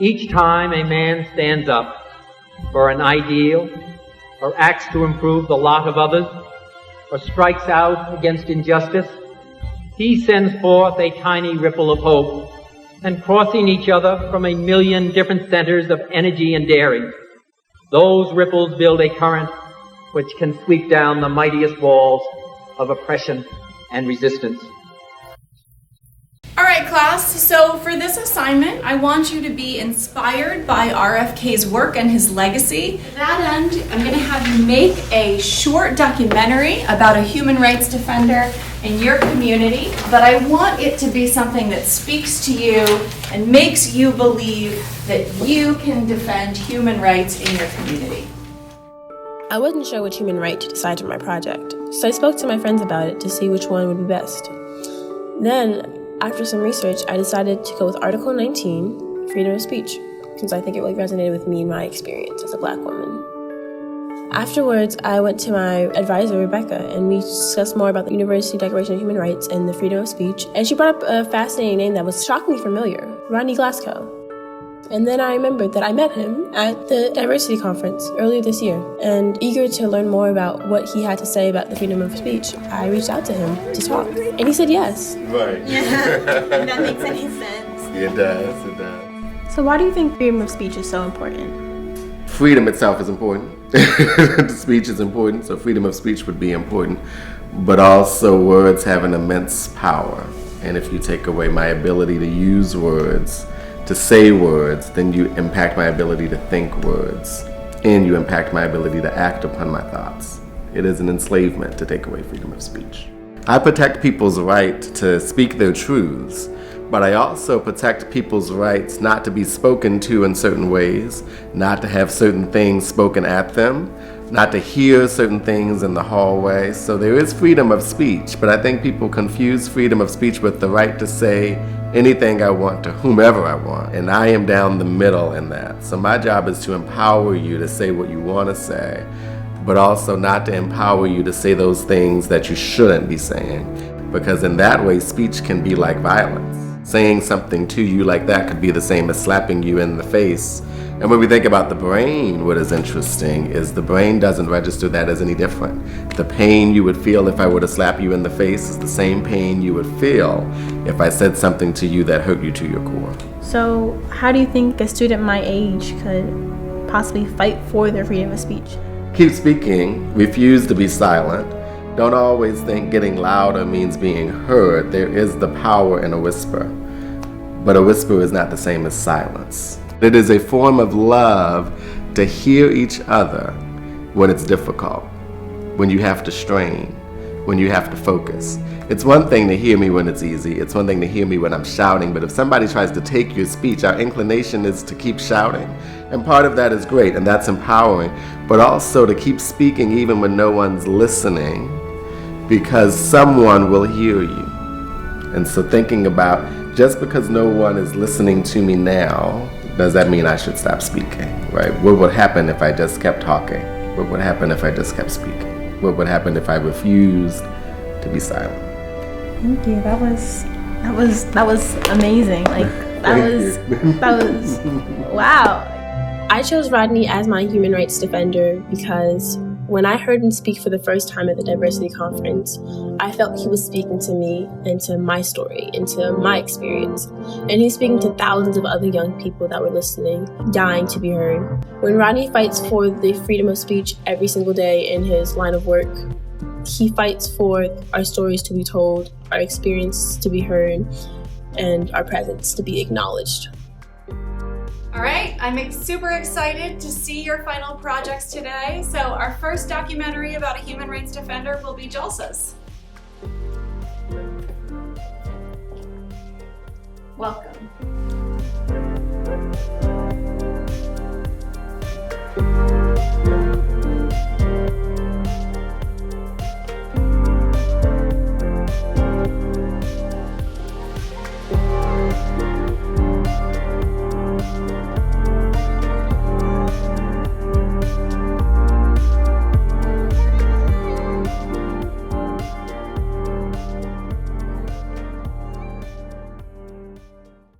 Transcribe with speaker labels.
Speaker 1: Each time a man stands up for an ideal, or acts to improve the lot of others, or strikes out against injustice, he sends forth a tiny ripple of hope, and crossing each other from a million different centers of energy and daring, those ripples build a current which can sweep down the mightiest walls of oppression and resistance.
Speaker 2: All right, class, so for this assignment, I want you to be inspired by RFK's work and his legacy. To that end, I'm going to have you make a short documentary about a human rights defender in your community, but I want it to be something that speaks to you and makes you believe that you can defend human rights in your community.
Speaker 3: I wasn't sure which human right to decide for my project, so I spoke to my friends about it to see which one would be best. Then, after some research, I decided to go with Article 19, freedom of speech, since I think it really resonated with me and my experience as a Black woman. Afterwards, I went to my advisor, Rebecca, and we discussed more about the University Declaration of Human Rights and the freedom of speech, and she brought up a fascinating name that was shockingly familiar, Rodney Glasgow. And then I remembered that I met him at the diversity conference earlier this year, and eager to learn more about what he had to say about the freedom of speech, I reached out to him to talk, and he said yes.
Speaker 4: Right.
Speaker 5: That makes any sense.
Speaker 4: It does.
Speaker 5: So why do you think freedom of speech is so important?
Speaker 4: Freedom itself is important. Speech is important, so freedom of speech would be important. But also words have an immense power. And if you take away my ability to use words, to say words, then you impact my ability to think words, and you impact my ability to act upon my thoughts. It is an enslavement to take away freedom of speech. I protect people's right to speak their truths, but I also protect people's rights not to be spoken to in certain ways, not to have certain things spoken at them, not to hear certain things in the hallway. So there is freedom of speech, but I think people confuse freedom of speech with the right to say anything I want to whomever I want, and I am down the middle in that. So my job is to empower you to say what you want to say, but also not to empower you to say those things that you shouldn't be saying, because in that way speech can be like violence. Saying something to you like that could be the same as slapping you in the face. And when we think about the brain, what is interesting is the brain doesn't register that as any different. The pain you would feel if I were to slap you in the face is the same pain you would feel if I said something to you that hurt you to your core.
Speaker 5: So how do you think a student my age could possibly fight for their freedom of speech?
Speaker 4: Keep speaking, refuse to be silent. Don't always think getting louder means being heard. There is the power in a whisper, but a whisper is not the same as silence. It is a form of love to hear each other when it's difficult, when you have to strain, when you have to focus. It's one thing to hear me when it's easy. It's one thing to hear me when I'm shouting, but if somebody tries to take your speech, our inclination is to keep shouting. And part of that is great, and that's empowering, but also to keep speaking even when no one's listening, because someone will hear you. And so thinking about, just because no one is listening to me now, does that mean I should stop speaking, right? What would happen if I just kept talking? What would happen if I just kept speaking? What would happen if I refused to be silent?
Speaker 5: Thank you. That was amazing. That was wow.
Speaker 3: I chose Rodney as my human rights defender because when I heard him speak for the first time at the diversity conference, I felt he was speaking to me and to my story and to my experience. And he's speaking to thousands of other young people that were listening, dying to be heard. When Rodney fights for the freedom of speech every single day in his line of work, he fights for our stories to be told, our experience to be heard, and our presence to be acknowledged.
Speaker 2: All right, I'm super excited to see your final projects today. So our first documentary about a human rights defender will be Jalsa's. Welcome.